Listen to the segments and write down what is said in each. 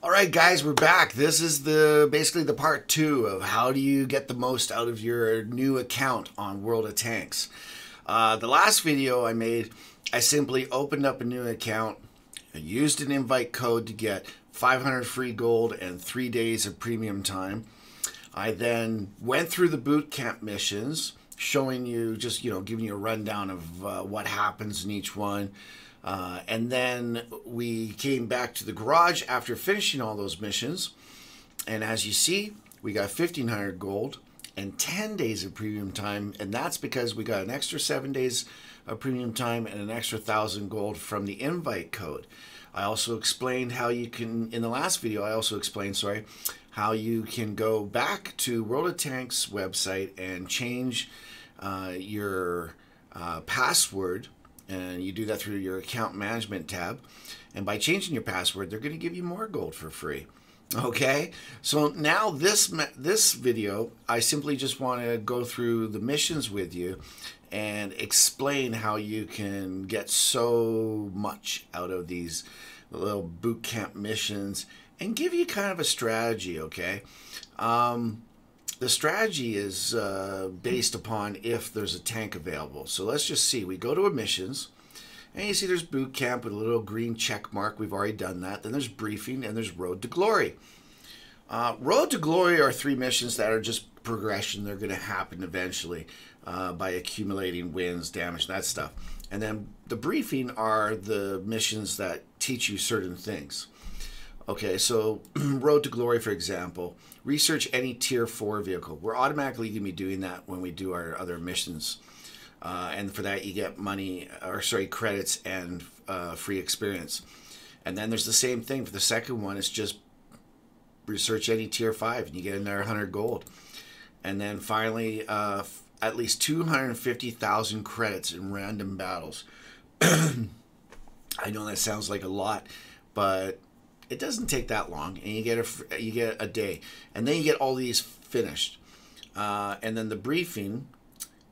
All right, guys, we're back. This is basically the part 2 of how do you get the most out of your new account on World of Tanks. The last video I made, I simply opened up a new account, I used an invite code to get 500 free gold and 3 days of premium time. I then went through the bootcamp missions, showing you, just giving you a rundown of what happens in each one. And then we came back to the garage after finishing all those missions. And as you see, we got 1,500 gold and 10 days of premium time. And that's because we got an extra 7 days of premium time and an extra 1,000 gold from the invite code. I also explained how you can, in the last video, how you can go back to World of Tanks website and change your password. And you do that through your account management tab. And by changing your password, they're going to give you more gold for free. Okay, so now this video, I simply just want to go through the missions with you and explain how you can get so much out of these little boot camp missions and give you kind of a strategy, okay? The strategy is based upon if there's a tank available. So let's just see. We go to missions, and you see there's boot camp with a little green check mark. We've already done that. Then there's briefing, and there's road to glory. Road to glory are 3 missions that are just progression. They're going to happen eventually by accumulating wins, damage, that stuff. And then the briefing are the missions that teach you certain things. Okay, so Road to Glory, for example, research any tier 4 vehicle. We're automatically going to be doing that when we do our other missions. And for that, you get credits and free experience. And then there's the same thing for the second one. It's just research any tier 5 and you get in there 100 gold. And then finally, at least 250,000 credits in random battles. I know that sounds like a lot, but it doesn't take that long, and you get a day, and then you get all these finished. And then the briefing,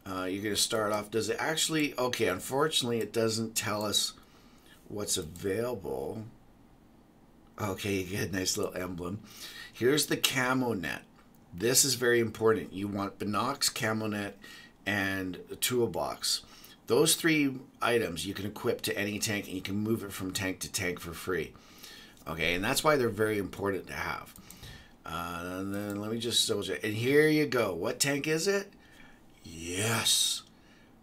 you're going to start off. Does it actually? Okay, unfortunately, it doesn't tell us what's available. Okay, you get a nice little emblem. Here's the camo net. This is very important. You want Binox, camo net, and a toolbox. Those 3 items you can equip to any tank, and you can move it from tank to tank for free. Okay, and that's why they're very important to have. And then let me just double check. And here you go. What tank is it? Yes.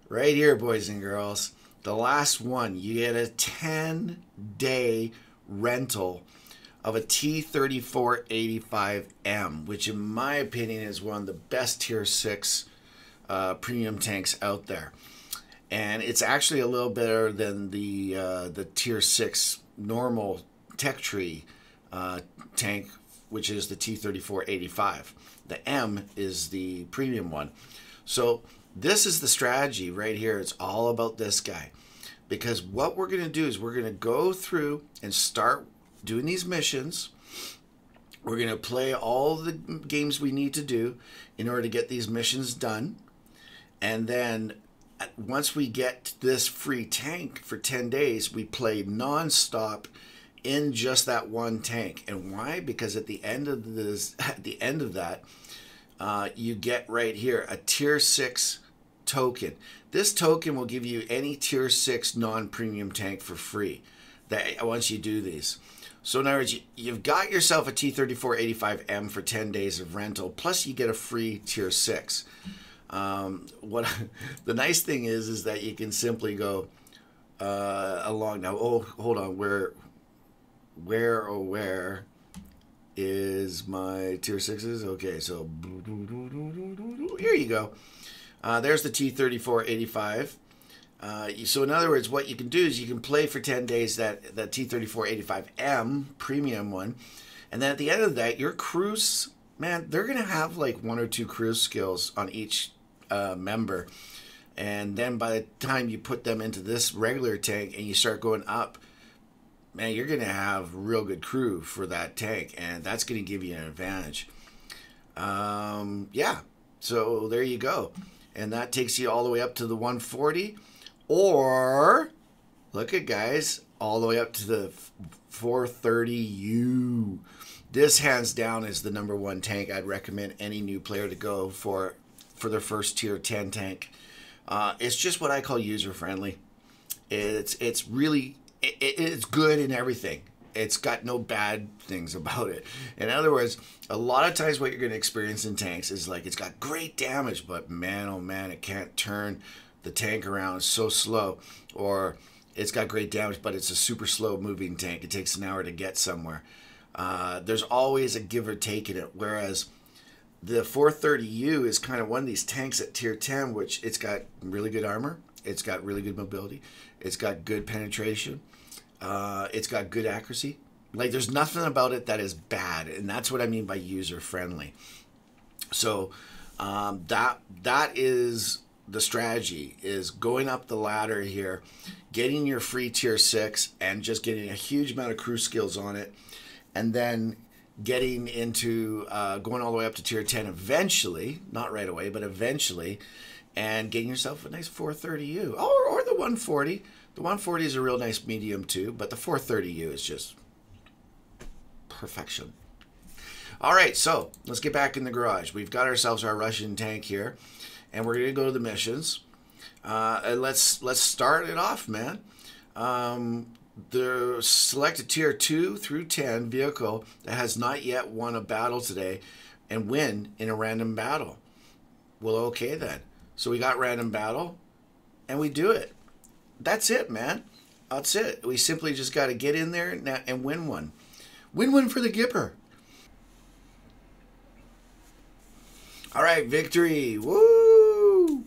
Right here, boys and girls. The last one. You get a 10-day rental of a T-3485M, which in my opinion is one of the best tier 6 premium tanks out there. And it's actually a little better than the tier 6 normal Tech Tree tank, which is the T-3485. The M is the premium one. So this is the strategy right here. It's all about this guy, because what we're going to do is we're going to go through and start doing these missions. We're going to play all the games we need to do in order to get these missions done, and then once we get this free tank for 10 days, we play non-stop in just that one tank. And why? Because at the end of that, you get right here a tier 6 token. This token will give you any tier 6 non-premium tank for free once you do these. So in other words, you've got yourself a T-3485M for 10 days of rental, plus you get a free tier 6. The nice thing is that you can simply go along now. Oh, hold on, where is my tier 6s? Okay, so here you go. There's the T-3485. So in other words, what you can do is you can play for 10 days that T-3485M premium one, and then at the end of that, your crews, man, they're gonna have like 1 or 2 crew skills on each member. And then by the time you put them into this regular tank and you start going up, man, you're going to have real good crew for that tank, and that's going to give you an advantage. Yeah, so there you go. And that takes you all the way up to the 140. Or, look at guys, all the way up to the 430U. This hands down is the #1 tank I'd recommend any new player to go for their first tier 10 tank. It's just what I call user friendly. It's really it's good in everything. It's got no bad things about it. In other words, a lot of times what you're going to experience in tanks is like it's got great damage, but man, oh man, it can't turn the tank around. It's so slow. Or it's got great damage, but it's a super slow moving tank. It takes an hour to get somewhere. There's always a give or take in it. Whereas the 430U is kind of one of these tanks at tier 10, which it's got really good armor. It's got really good mobility. It's got good penetration. It's got good accuracy. Like, there's nothing about it that is bad, and that's what I mean by user friendly. So that is the strategy, is going up the ladder here, getting your free tier 6 and just getting a huge amount of crew skills on it, and then getting into going all the way up to tier 10 eventually, not right away, but eventually, and getting yourself a nice 430U or the 140. The 140 is a real nice medium too, but the 430U is just perfection. All right, so let's get back in the garage. We've got ourselves our Russian tank here, and we're gonna go to the missions. And let's start it off, man. The select a tier 2 through 10 vehicle that has not yet won a battle today and win in a random battle. Well, okay then. So we got random battle and we do it. That's it, man. That's it. We simply just got to get in there and win one. Win one for the Gipper. All right, victory. Woo!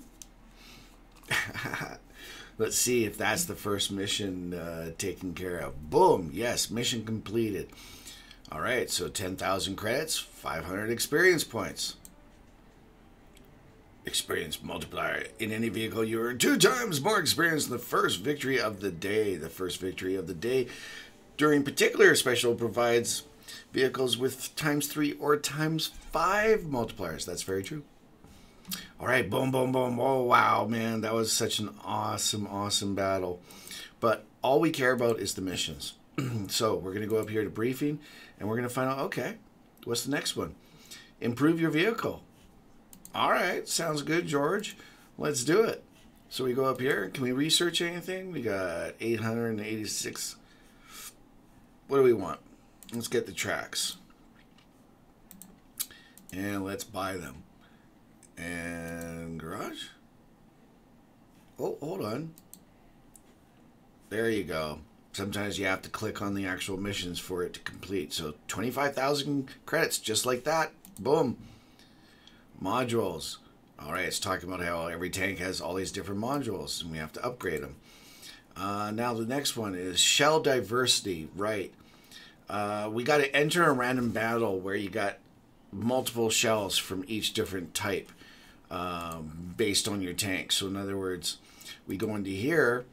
Let's see if that's the first mission taken care of. Boom. Yes, mission completed. All right, so 10,000 credits, 500 experience points. Experience multiplier. In any vehicle, you earn 2 times more experience than the first victory of the day. The first victory of the day during particular special provides vehicles with ×3 or ×5 multipliers. That's very true. All right, boom, boom, boom. Oh, wow, man. That was such an awesome, awesome battle. But all we care about is the missions. So we're going to go up here to briefing, and we're going to find out, okay, what's the next one? Improve your vehicle. All right, sounds good, George. Let's do it. So we go up here. Can we research anything? We got 886. What do we want? Let's get the tracks. And let's buy them. And garage. Oh, hold on. There you go. Sometimes you have to click on the actual missions for it to complete. So 25,000 credits, just like that. Boom. Modules. All right, it's talking about how every tank has all these different modules, and we have to upgrade them. Now the next one is shell diversity. Right. We got to enter a random battle where you got multiple shells from each different type based on your tank. So in other words, we go into here,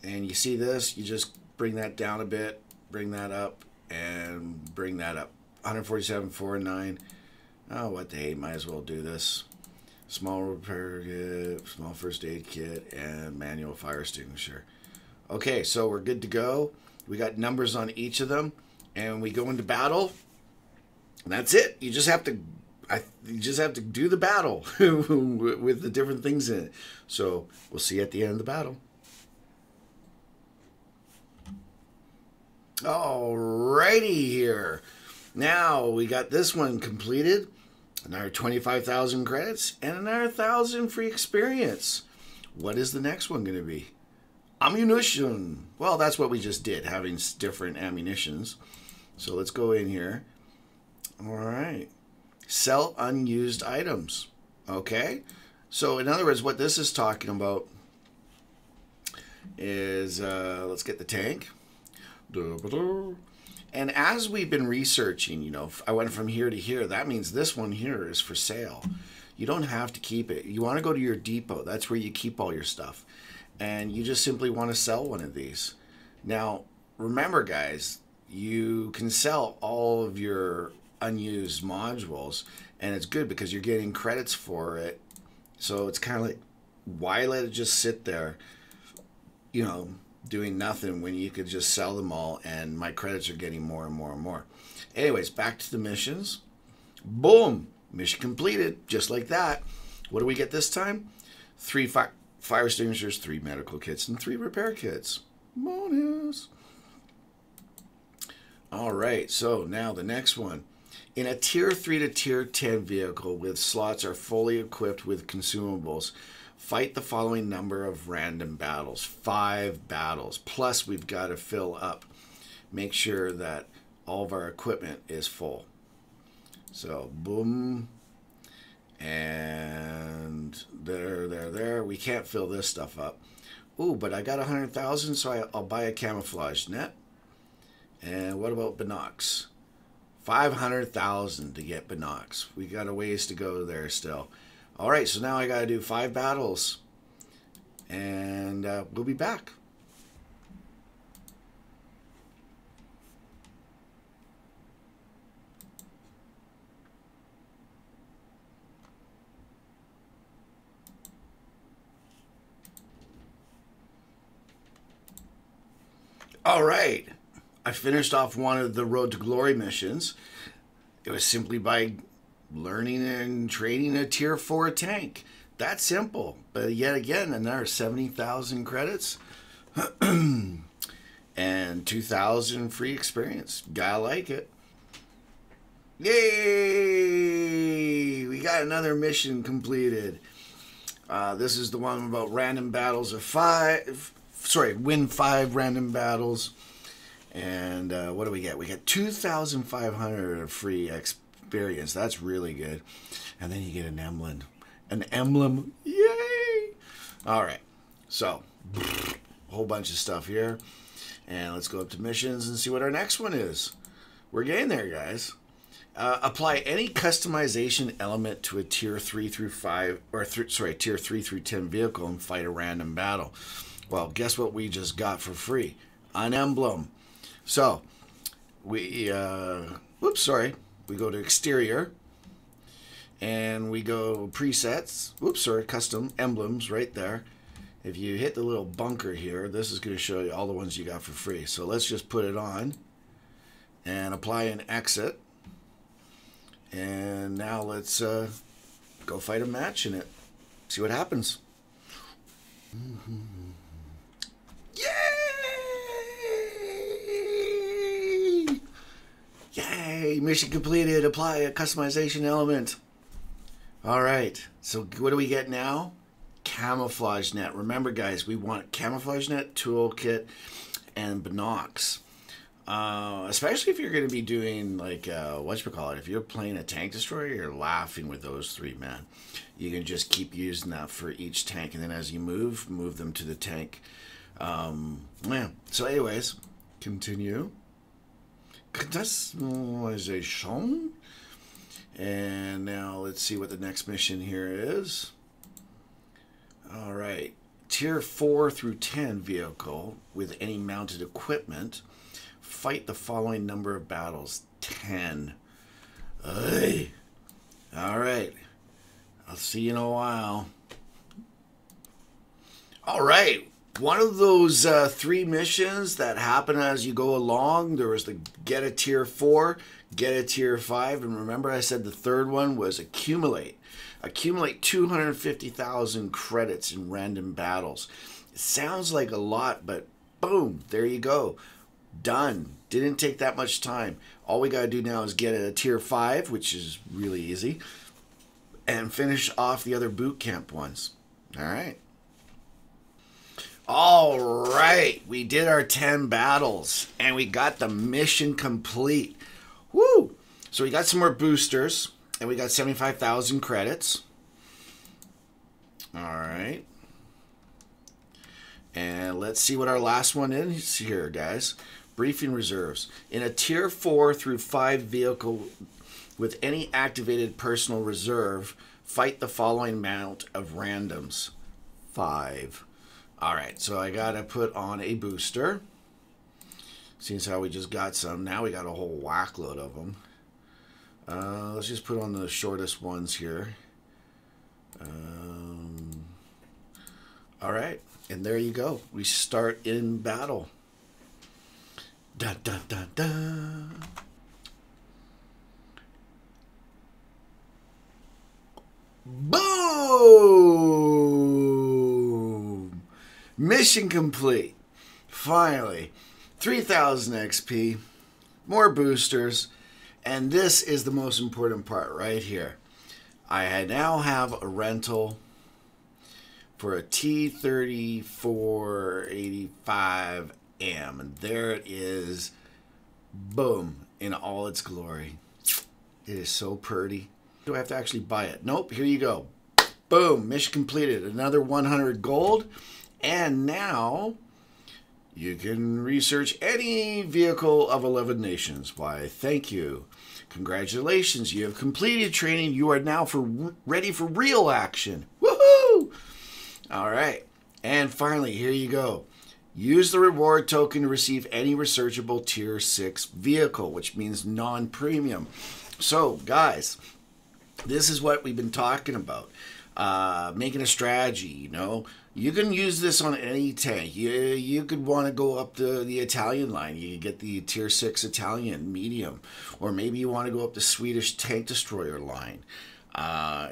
and you see this, you just bring that down a bit, bring that up, and bring that up. 147, 4, and 9. Oh, what the hey, might as well do this. Small repair kit, small first aid kit, and manual fire extinguisher. Okay, so we're good to go. We got numbers on each of them, and we go into battle. And that's it. You just have to do the battle with the different things in it. So we'll see you at the end of the battle. Alrighty here. Now we got this one completed. Another 25,000 credits and another 1,000 free experience. What is the next one going to be? Ammunition. Well, that's what we just did, having different ammunitions. So let's go in here. All right. Sell unused items. Okay. So in other words, what this is talking about is, let's get the tank. And as we've been researching, you know, I went from here to here. That means this one here is for sale. You don't have to keep it. You want to go to your depot. That's where you keep all your stuff. And you just simply want to sell one of these. Now, remember, guys, you can sell all of your unused modules, and it's good because you're getting credits for it. So it's kind of like, why let it just sit there? You know, doing nothing when you could just sell them all, and my credits are getting more and more and more. Anyways, back to the missions. Boom! Mission completed, just like that. What do we get this time? 3 fire extinguishers, 3 medical kits, and 3 repair kits. Bonus! Alright, so now the next one. In a Tier 3 to Tier 10 vehicle with slots are fully equipped with consumables, fight the following number of random battles. 5 battles. Plus, we've got to fill up. Make sure that all of our equipment is full. So, boom. And there. We can't fill this stuff up. Ooh, but I got 100,000, so I'll buy a camouflage net. And what about binocs? 500,000 to get binocs. We got a ways to go there still. All right, so now I got to do 5 battles, and we'll be back. All right, I finished off one of the Road to Glory missions. It was simply by learning and trading a Tier 4 tank. That simple. But yet again, another 70,000 credits and 2,000 free experience. Gotta like it. Yay! We got another mission completed. This is the one about random battles of 5. Sorry, win 5 random battles. And what do we get? We get 2,500 of free experience. That's really good. And then you get an emblem. An emblem. Yay! All right. So, a whole bunch of stuff here. And let's go up to missions and see what our next one is. We're getting there, guys. Apply any customization element to a Tier 3 through 5, or Tier 3 through 10 vehicle and fight a random battle. Well, guess what we just got for free? An emblem. So, we go to exterior, and we go presets, custom emblems right there. If you hit the little bunker here, this is going to show you all the ones you got for free. So let's just put it on, and apply an exit. And now let's go fight a match in it. See what happens. Yay! Yay! Mission completed. Apply a customization element. All right. So what do we get now? Camouflage net. Remember, guys, we want camouflage net, toolkit, and binocs. Especially if you're going to be doing like if you're playing a tank destroyer, you're laughing with those 3, man. You can just keep using that for each tank, and then as you move them to the tank. Yeah. So anyways, continue. Customization. And now let's see what the next mission here is. All right. Tier 4 through 10 vehicle with any mounted equipment. Fight the following number of battles. 10. Hey. All right. I'll see you in a while. All right. One of those 3 missions that happen as you go along, there was the get a Tier 4, get a Tier 5, and remember I said the third one was accumulate. Accumulate 250,000 credits in random battles. It sounds like a lot, but boom, there you go. Done. Didn't take that much time. All we got to do now is get a Tier 5, which is really easy, and finish off the other boot camp ones. All right. All right. We did our 10 battles, and we got the mission complete. Woo! So we got some more boosters, and we got 75,000 credits. All right. And let's see what our last one is here, guys. Briefing reserves. In a Tier 4 through 5 vehicle with any activated personal reserve, fight the following amount of randoms. 5. All right, so I got to put on a booster. Seeing how we just got some, now we got a whole whackload of them. Let's just put on the shortest ones here. All right, and there you go. We start in battle. Dun, dun, dun, dun. Boom! Mission complete. Finally, 3,000 XP, more boosters, and this is the most important part right here. I now have a rental for a T3485M, and there it is. Boom, in all its glory. It is so pretty. Do I have to actually buy it? Nope, here you go. Boom, mission completed. Another 100 gold, and now you can research any vehicle of 11 nations. Why, thank you. Congratulations, you have completed training. You are now ready for real action. Woohoo! All right, and finally, here you go. Use the reward token to receive any researchable tier 6 vehicle, which means non-premium. So, guys, this is what we've been talking about. Making a strategy, you know. You can use this on any tank. You could want to go up the Italian line. You can get the tier 6 Italian medium. Or maybe you want to go up the Swedish tank destroyer line.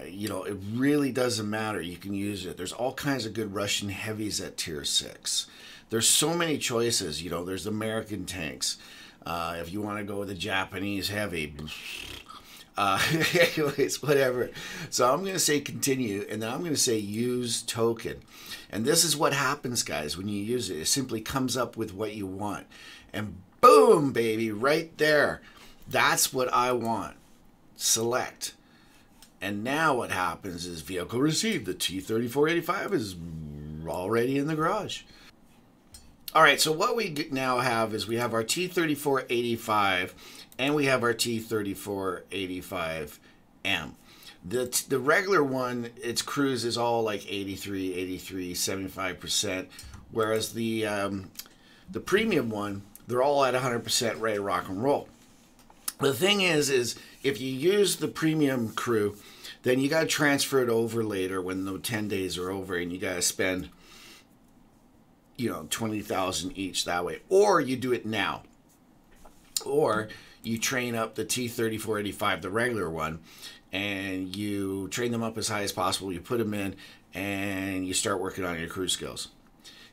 You know, it really doesn't matter. You can use it. There's all kinds of good Russian heavies at tier 6. There's so many choices. You know, there's American tanks. If you want to go with the Japanese heavy. Anyways, whatever. So I'm going to say continue, and then I'm going to say use token. And this is what happens, guys, when you use it. It simply comes up with what you want. And boom, baby, right there. That's what I want. Select. And now what happens is vehicle received. The T3485 is already in the garage. All right, so what we now have is we have our T3485 and we have our T3485M. The regular one, its cruise is all like 83, 83, 75%, whereas the premium one, they're all at 100% ready to rock and roll. The thing is if you use the premium crew, then you got to transfer it over later when the 10 days are over, and you got to spend, you know, 20,000 each that way. Or you do it now. Or you train up the T3485, the regular one, and you train them up as high as possible. You put them in, and you start working on your crew skills.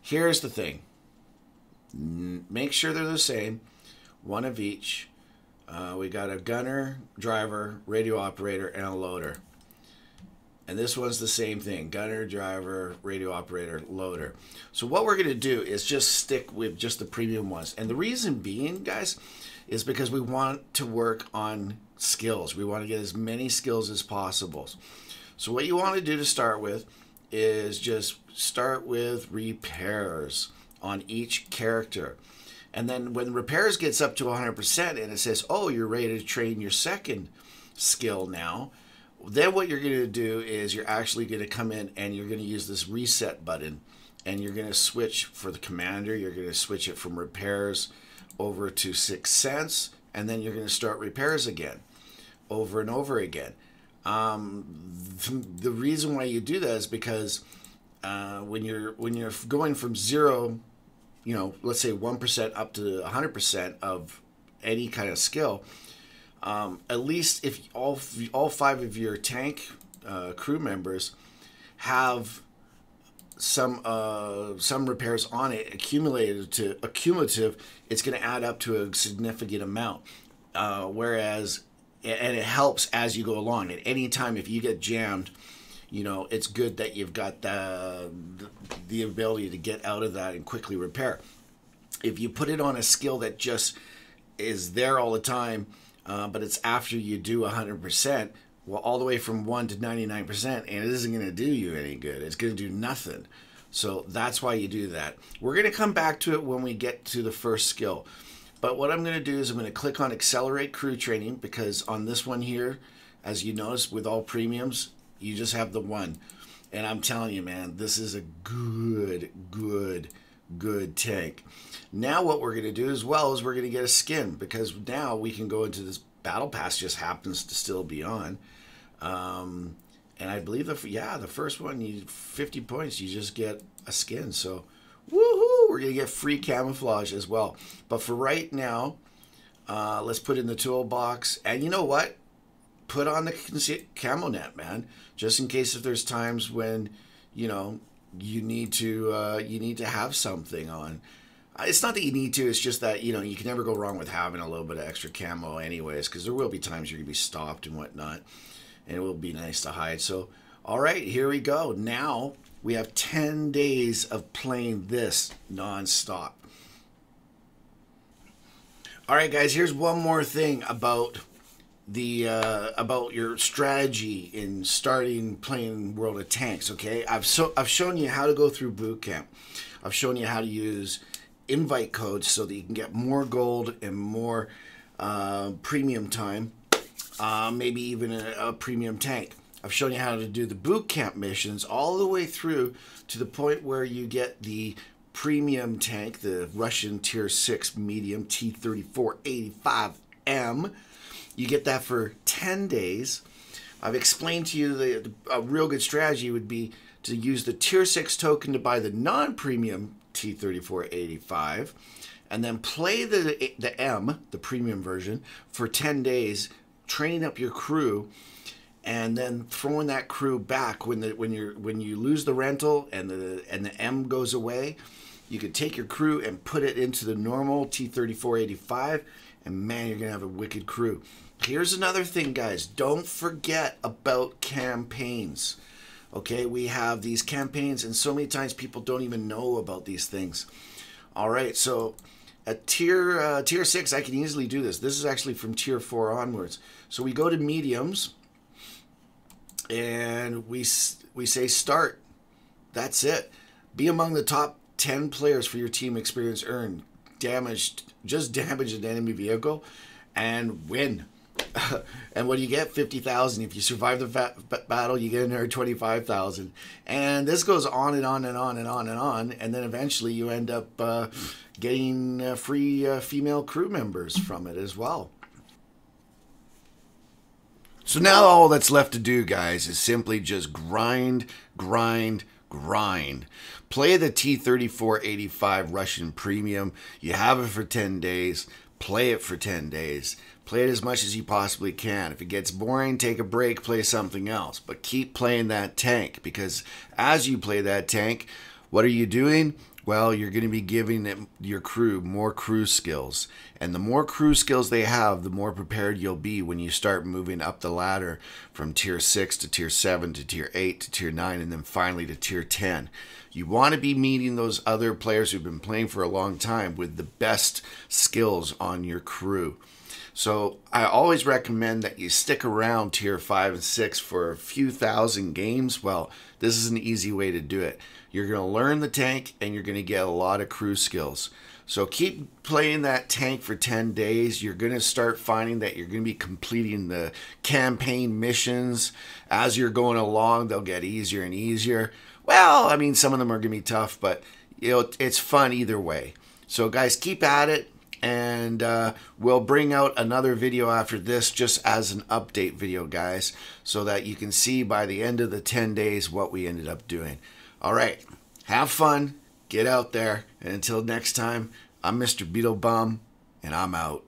Here's the thing. Make sure they're the same. One of each. We got a gunner, driver, radio operator, and a loader. And this one's the same thing. Gunner, driver, radio operator, loader. So what we're going to do is just stick with just the premium ones. And the reason being, guys, is because we want to work on skills. We want to get as many skills as possible. So what you want to do to start with is just start with repairs on each character. And then when repairs gets up to 100% and it says, oh, you're ready to train your second skill now, then what you're going to do is you're actually going to come in and you're going to use this reset button, and you're going to switch for the commander. You're going to switch it from repairs over to 6th Sense, and then you're going to start repairs again, over and over again. The reason why you do that is because when you're going from 0, you know, let's say 1% up to 100% of any kind of skill, at least if all 5 of your tank crew members have some repairs on it accumulative, it's going to add up to a significant amount. Whereas, and it helps as you go along. At any time, if you get jammed, you know, it's good that you've got the ability to get out of that and quickly repair. If you put it on a skill that just is there all the time, but it's after you do 100%, well, all the way from 1 to 99%, and it isn't going to do you any good. It's going to do nothing. So that's why you do that. We're going to come back to it when we get to the first skill. But what I'm going to do is I'm going to click on Accelerate Crew Training, because on this one here, as you notice, with all premiums, you just have the one. And I'm telling you, man, this is a good tank. Now what we're going to do as well is we're going to get a skin, because now we can go into this battle pass, just happens to still be on. And I believe the first one, you 50 points, you just get a skin. So, woohoo! We're gonna get free camouflage as well. But for right now, let's put in the toolbox. And you know what? Put on the camo net, man, just in case if there's times when, you know, you need to have something on. It's not that you need to, it's just that, you know, you can never go wrong with having a little bit of extra camo anyways, because there will be times you're gonna be stopped and whatnot, and it will be nice to hide. So, all right, here we go. Now we have 10 days of playing this non-stop. All right, guys, here's one more thing about about your strategy in starting playing World of Tanks. Okay, I've shown you how to go through Bootcamp. I've shown you how to use invite codes so that you can get more gold and more premium time, maybe even a premium tank. I've shown you how to do the Bootcamp missions all the way through to the point where you get the premium tank, the Russian tier 6 medium T-3485M. You get that for 10 days. I've explained to you a real good strategy would be to use the tier 6 token to buy the non-premium T-3485 and then play the M, the premium version, for 10 days, training up your crew, and then throwing that crew back when you lose the rental and the M goes away. You could take your crew and put it into the normal T-3485, and man, you're gonna have a wicked crew. Here's another thing, guys. Don't forget about campaigns. Okay, we have these campaigns, and so many times people don't even know about these things. All right, so at tier 6, I can easily do this. This is actually from tier 4 onwards. So we go to mediums, and we say start. That's it. Be among the top 10 players for your team experience earned. Just damage an enemy vehicle and win. And what do you get? 50,000. If you survive the battle, you get another 25,000. And this goes on and on and on and on and on. And then eventually you end up getting free female crew members from it as well. So now all that's left to do, guys, is simply just grind, grind, grind. Play the T-3485 Russian Premium. You have it for 10 days. Play it for 10 days. Play it as much as you possibly can. If it gets boring, take a break, play something else. But keep playing that tank, because as you play that tank, what are you doing? Well, you're going to be giving your crew more crew skills. And the more crew skills they have, the more prepared you'll be when you start moving up the ladder from tier 6 to tier 7 to tier 8 to tier 9 and then finally to tier 10. You want to be meeting those other players who've been playing for a long time with the best skills on your crew. So I always recommend that you stick around tier 5 and 6 for a few thousand games. Well, this is an easy way to do it. You're going to learn the tank and you're going to get a lot of crew skills. So keep playing that tank for 10 days. You're going to start finding that you're going to be completing the campaign missions. As you're going along, they'll get easier and easier. Well, I mean, some of them are going to be tough, but you know, it's fun either way. So guys, keep at it. And we'll bring out another video after this just as an update video, guys, so that you can see by the end of the 10 days what we ended up doing. All right, have fun, get out there, and until next time, I'm Mr. BeetleBum, and I'm out.